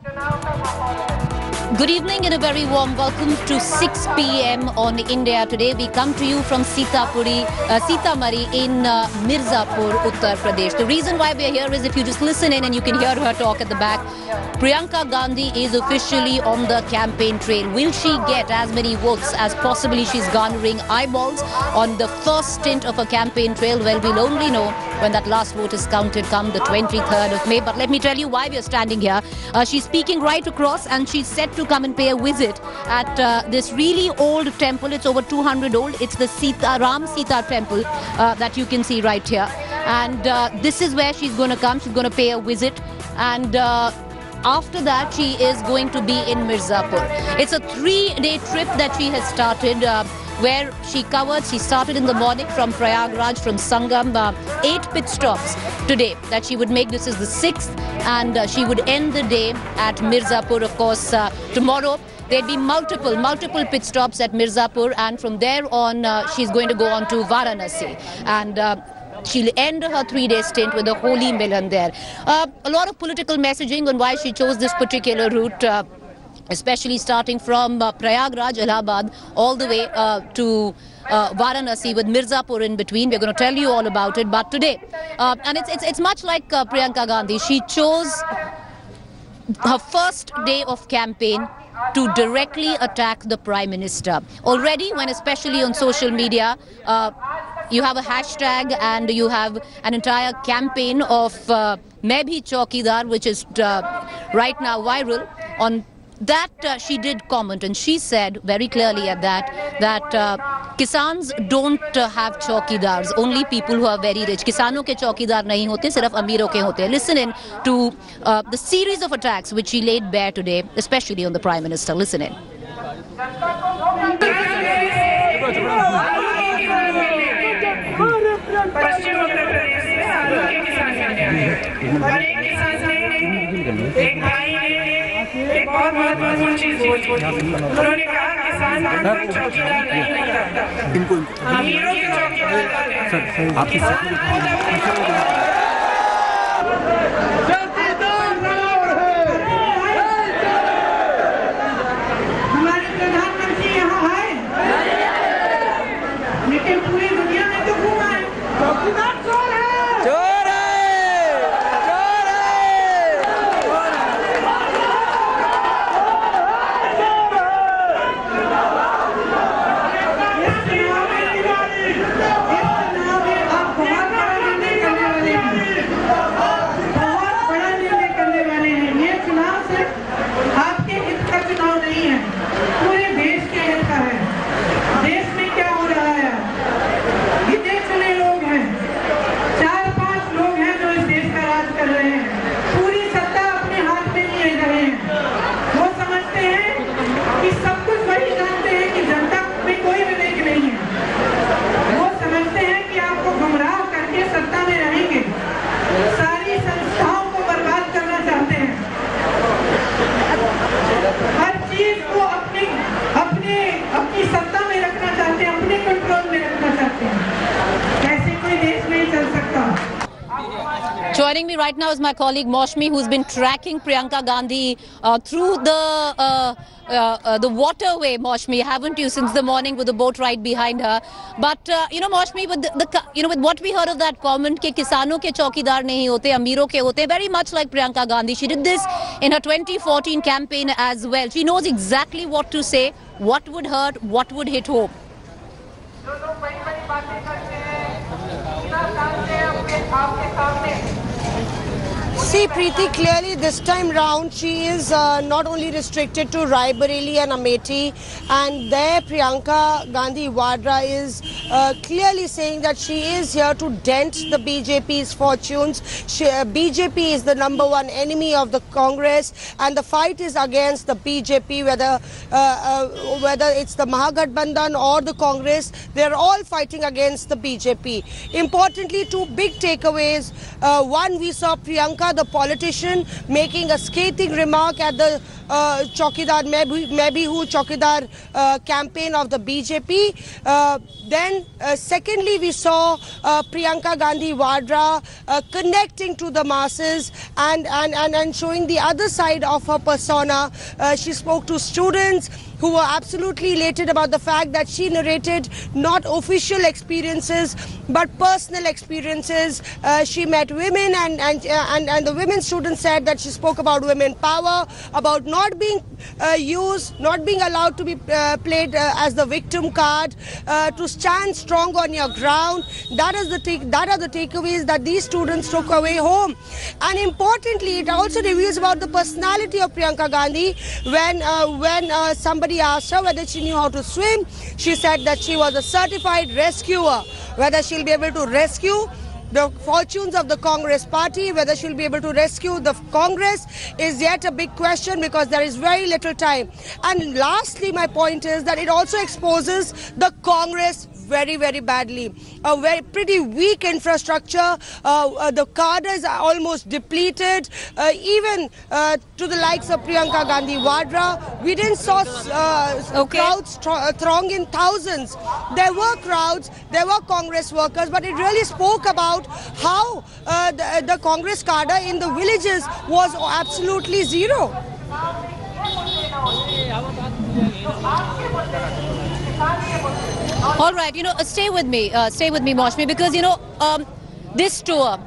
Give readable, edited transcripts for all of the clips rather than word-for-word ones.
Good evening and a very warm welcome to 6 p.m. on India Today. We come to you from Sitamari in Mirzapur, Uttar Pradesh. The reason why we are here is if you just listen in and you can hear her talk at the back. Priyanka Gandhi is officially on the campaign trail. Will she get as many votes as possibly she's garnering eyeballs on the first stint of a campaign trail? Well, we'll only know when that last vote is counted come the 23rd of May. But let me tell you why we are standing here. She's speaking right across and she's set to come and pay a visit at this really old temple. It's over 200 old. It's the Sitaram Temple that you can see right here. And this is where she's going to come. She's going to pay a visit. And after that, she is going to be in Mirzapur. It's a 3-day trip that she has started, where she started in the morning from Prayagraj, from Sangam, 8 pit stops today that she would make. This is the 6th, and she would end the day at Mirzapur. Of course, tomorrow there'd be multiple pit stops at Mirzapur, and from there on, she's going to go on to Varanasi. And she'll end her 3-day stint with a holy Milan there. A lot of political messaging on why she chose this particular route, especially starting from Prayagraj, Allahabad, all the way to Varanasi with Mirzapur in between. We're going to tell you all about it. But today, and it's much like Priyanka Gandhi, she chose her first day of campaign to directly attack the Prime Minister. Already, when especially on social media, you have a hashtag and you have an entire campaign of Main Bhi Chowkidar, which is right now viral. On that, she did comment, and she said very clearly at that Kisans don't have chowkidars, only people who are very rich. Kisano ke chowkidar nahi hote, sirf amiro ke hote. Listen in to the series of attacks which she laid bare today, especially on the Prime Minister. Listen in. एक बहुत महत्वपूर्ण चीज बोली। उन्होंने कहा किसान चौकीदार नहीं होता, अमीरों के चौकीदार होते हैं। हमारे प्रधानमंत्री यहाँ आए, लेकिन पूरी दुनिया में तो घूमा है। चौकीदार चोर है। Joining me right now is my colleague Maushmi, who's been tracking Priyanka Gandhi through the waterway, Maushmi, haven't you, since the morning with the boat right behind her. But Maushmi, with with what we heard of that comment, ke kisano ke chowkidar nahi hote, amiro ke hote, very much like Priyanka Gandhi. She did this in her 2014 campaign as well. She knows exactly what to say, what would hurt, what would hit home. See, Preeti, clearly this time round she is not only restricted to Raebareli and Amethi, and there Priyanka Gandhi Vadra is clearly saying that she is here to dent the BJP's fortunes. BJP is the #1 enemy of the Congress, and the fight is against the BJP, whether it's the Mahagathbandhan or the Congress. They're all fighting against the BJP. Importantly, two big takeaways. One, we saw Priyanka Narendra, the politician, making a scathing remark at the Chowkidar, maybe who Chowkidar campaign of the BJP. Then secondly, we saw Priyanka Gandhi Vadra connecting to the masses and showing the other side of her persona. She spoke to students who were absolutely elated about the fact that she narrated not official experiences but personal experiences. She met women and the women students said that she spoke about women power, about not being used, not being allowed to be played as the victim card, to stand strong on your ground. That are the takeaways that these students took away home. And importantly, it also reveals about the personality of Priyanka Gandhi. When somebody asked her whether she knew how to swim, she said that she was a certified rescuer. Whether she'll be able to rescue the fortunes of the Congress party, whether she'll be able to rescue the Congress, is yet a big question because there is very little time. And lastly, my point is that it also exposes the Congress very, very badly. A very pretty weak infrastructure. The cadres are almost depleted. Even to the likes of Priyanka Gandhi Vadra, we didn't saw crowds throng in thousands. There were crowds, there were Congress workers, but it really spoke about how the Congresskada in the villages was absolutely zero. All right, stay with me, Maushmi, because, this tour,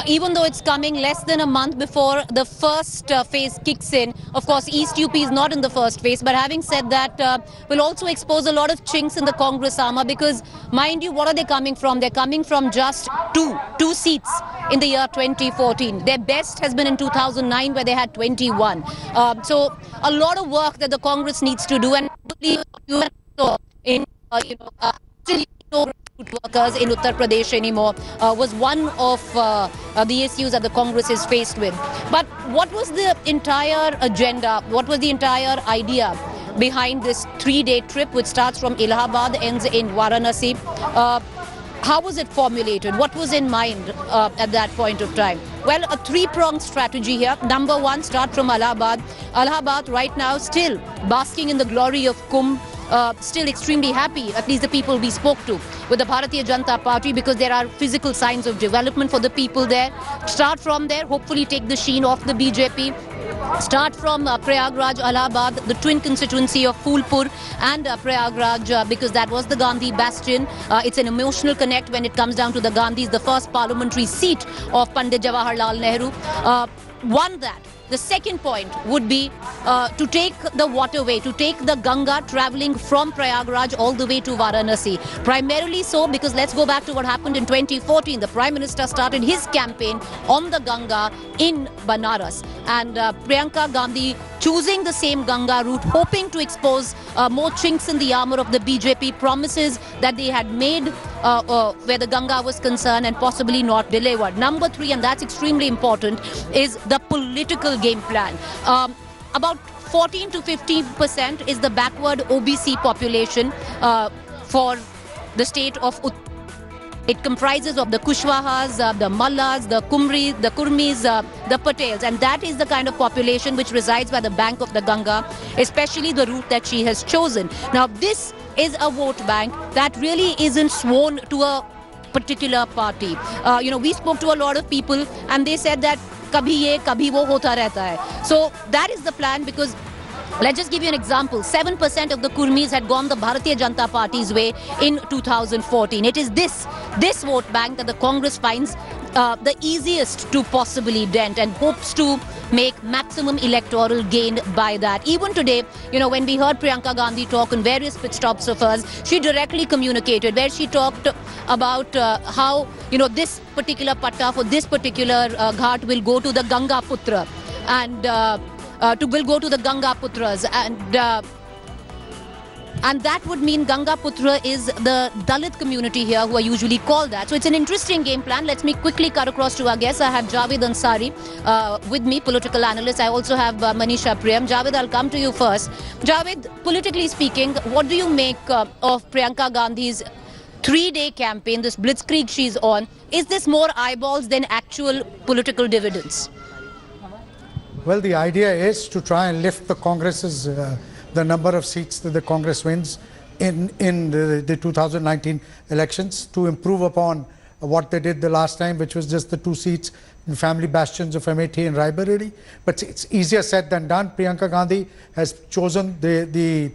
even though it's coming less than a month before the first phase kicks in, of course, East UP is not in the first phase, but having said that, will also expose a lot of chinks in the Congress armor because, mind you, what are they coming from? They're coming from just two seats in the year 2014. Their best has been in 2009 where they had 21. So a lot of work that the Congress needs to do, and in workers in Uttar Pradesh anymore was one of the issues that the Congress is faced with. But what was the entire agenda? What was the entire idea behind this 3-day trip which starts from Allahabad, ends in Varanasi? How was it formulated? What was in mind at that point of time? Well, a three-pronged strategy here. Number one, start from Allahabad. Allahabad right now still basking in the glory of Kumbh. Still extremely happy, at least the people we spoke to, with the Bharatiya Janata Party because there are physical signs of development for the people there. Start from there, hopefully take the sheen off the BJP. Start from Prayagraj, Allahabad, the twin constituency of Phulpur and Prayagraj because that was the Gandhi bastion. It's an emotional connect when it comes down to the Gandhis, the first parliamentary seat of Pandit Jawaharlal Nehru. Won that. The second point would be to take the waterway, to take the Ganga traveling from Prayagraj all the way to Varanasi. Primarily so because let's go back to what happened in 2014. The Prime Minister started his campaign on the Ganga in Banaras. And Priyanka Gandhi choosing the same Ganga route, hoping to expose more chinks in the armor of the BJP promises that they had made where the Ganga was concerned and possibly not delivered. Number three, and that's extremely important, is the political game plan. About 14 to 15% is the backward OBC population for the state of Uttar. It comprises of the Kushwahas, the Mallas, the Kumris, the Kurmis, the Patels, and that is the kind of population which resides by the bank of the Ganga, especially the route that she has chosen. Now, this is a vote bank that really isn't sworn to a particular party. We spoke to a lot of people and they said that kabhi ye, kabhi wo hota rehta hai. So that is the plan because let's just give you an example. 7% of the Kurmis had gone the Bharatiya Janata Party's way in 2014. It is this vote bank that the Congress finds the easiest to possibly dent and hopes to make maximum electoral gain by that. Even today, when we heard Priyanka Gandhi talk on various pit stops of hers, she directly communicated where she talked about how, this particular patta for this particular ghat will go to the Ganga Putra and will go to the Ganga Putras and that would mean Ganga Putra is the Dalit community here who are usually called that. So it's an interesting game plan. Let me quickly cut across to our guests. I have Javed Ansari with me, political analyst. I also have Manisha Priyam. Javed, I'll come to you first. Javed, politically speaking, what do you make of Priyanka Gandhi's 3-day campaign, this blitzkrieg she's on, is this more eyeballs than actual political dividends? Well, the idea is to try and lift the Congress's, the number of seats that the Congress wins in the 2019 elections, to improve upon what they did the last time, which was just the 2 seats in family bastions of Amethi and Raebareli. But it's easier said than done. Priyanka Gandhi has chosen the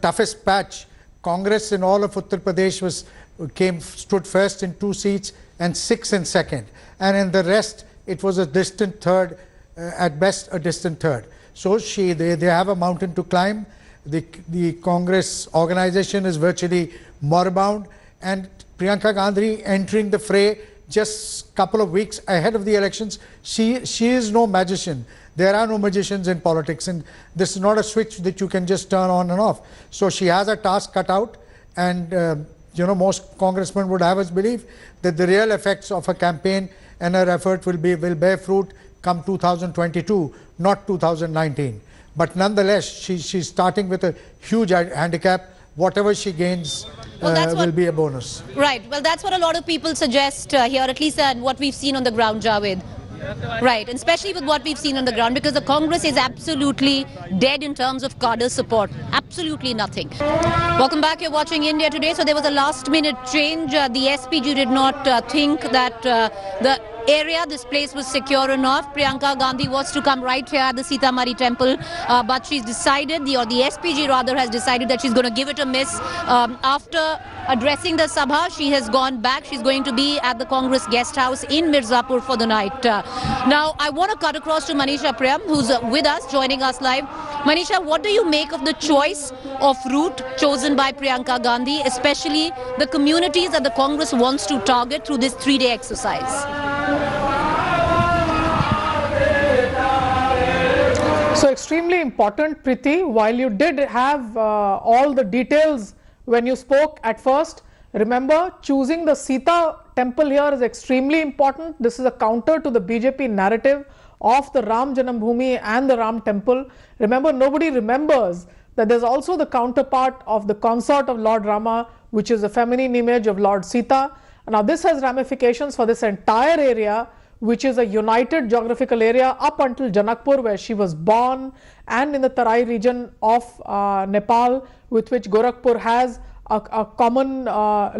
toughest patch. Congress in all of Uttar Pradesh stood first in 2 seats and 6 in second, and in the rest it was a distant third, at best a distant third. So they have a mountain to climb. The Congress organization is virtually moribund, and Priyanka Gandhi entering the fray just a couple of weeks ahead of the elections. She is no magician. There are no magicians in politics, and this is not a switch that you can just turn on and off. So she has a task cut out, and most congressmen would have us believe that the real effects of her campaign and her effort will bear fruit come 2022, not 2019. But nonetheless, she's starting with a huge handicap. Whatever she gains will be a bonus. Right. Well, that's what a lot of people suggest here, at least what we've seen on the ground, Javed. Right, and especially with what we've seen on the ground, because the Congress is absolutely dead in terms of cadre support. Absolutely nothing. Welcome back. You're watching India Today. So there was a last-minute change. The SPG did not think that the area, this place was secure enough. Priyanka Gandhi was to come right here at the Sitaram Temple, but she's decided, or the SPG rather has decided, that she's going to give it a miss. After addressing the Sabha, she has gone back. She's going to be at the Congress guest house in Mirzapur for the night. Now, I want to cut across to Manisha Priyam, who's with us, joining us live. Manisha, what do you make of the choice of route chosen by Priyanka Gandhi, especially the communities that the Congress wants to target through this 3-day exercise? So extremely important, Preeti. While you did have all the details when you spoke at first, remember, choosing the Sita temple here is extremely important. This is a counter to the BJP narrative of the Ram Janambhoomi and the Ram temple. Remember, nobody remembers that there's also the counterpart of the consort of Lord Rama, which is a feminine image of Lord Sita. Now, this has ramifications for this entire area, which is a united geographical area up until Janakpur, where she was born, and in the Tarai region of Nepal, with which Gorakhpur has a common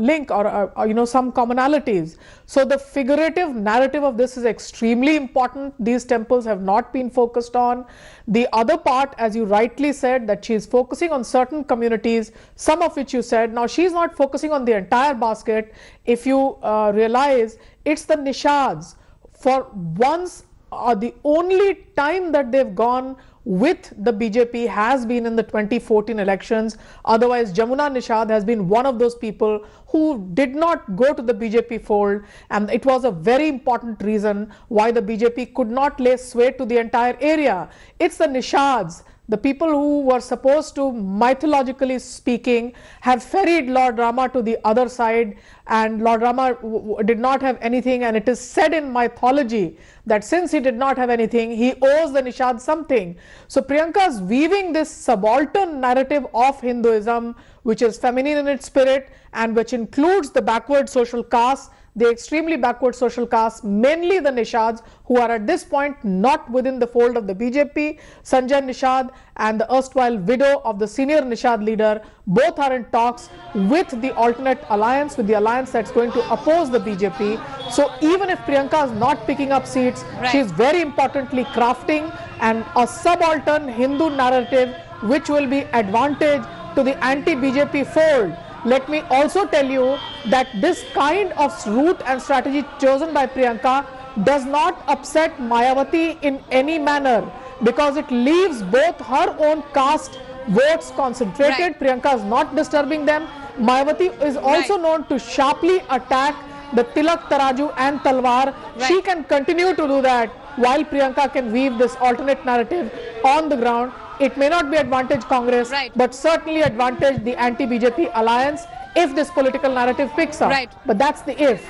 link, or some commonalities. So the figurative narrative of this is extremely important. These temples have not been focused on. The other part, as you rightly said, that she is focusing on certain communities, some of which you said. Now, she is not focusing on the entire basket. If you realize, it's the nishads. For once, the only time that they've gone with the BJP has been in the 2014 elections. Otherwise, Jamuna Nishad has been one of those people who did not go to the BJP fold, and it was a very important reason why the BJP could not lay sway to the entire area. It's the Nishads, the people who were supposed to, mythologically speaking, have ferried Lord Rama to the other side, and Lord Rama did not have anything, and it is said in mythology that since he did not have anything, he owes the Nishad something. So Priyanka is weaving this subaltern narrative of Hinduism, which is feminine in its spirit and which includes the backward social castes, the extremely backward social castes, mainly the Nishads, who are at this point not within the fold of the BJP. Sanjay Nishad and the erstwhile widow of the senior Nishad leader, both are in talks with the alternate alliance, with the alliance that's going to oppose the BJP. So even if Priyanka is not picking up seats, she is very importantly crafting a subaltern Hindu narrative which will be advantage to the anti-BJP fold. Let me also tell you that this kind of route and strategy chosen by Priyanka does not upset Mayawati in any manner, because it leaves both her own caste votes concentrated. Priyanka is not disturbing them. Mayawati is also known to sharply attack the Tilak, Taraju and Talwar. She can continue to do that while Priyanka can weave this alternate narrative on the ground. It may not be advantage Congress, but certainly advantage the anti-BJP alliance if this political narrative picks up. But that's the if.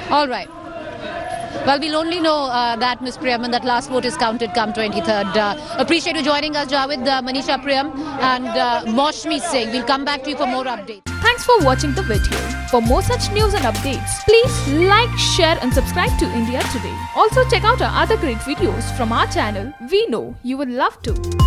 All right. Well, we'll only know that, Ms. Priyam, when that last vote is counted come 23rd. Appreciate you joining us, Javed, Manisha Priyam and Moshmi Singh. We'll come back to you for more updates. Thanks for watching the video. For more such news and updates, please like, share and subscribe to India Today. Also check out our other great videos from our channel. We know you will love to.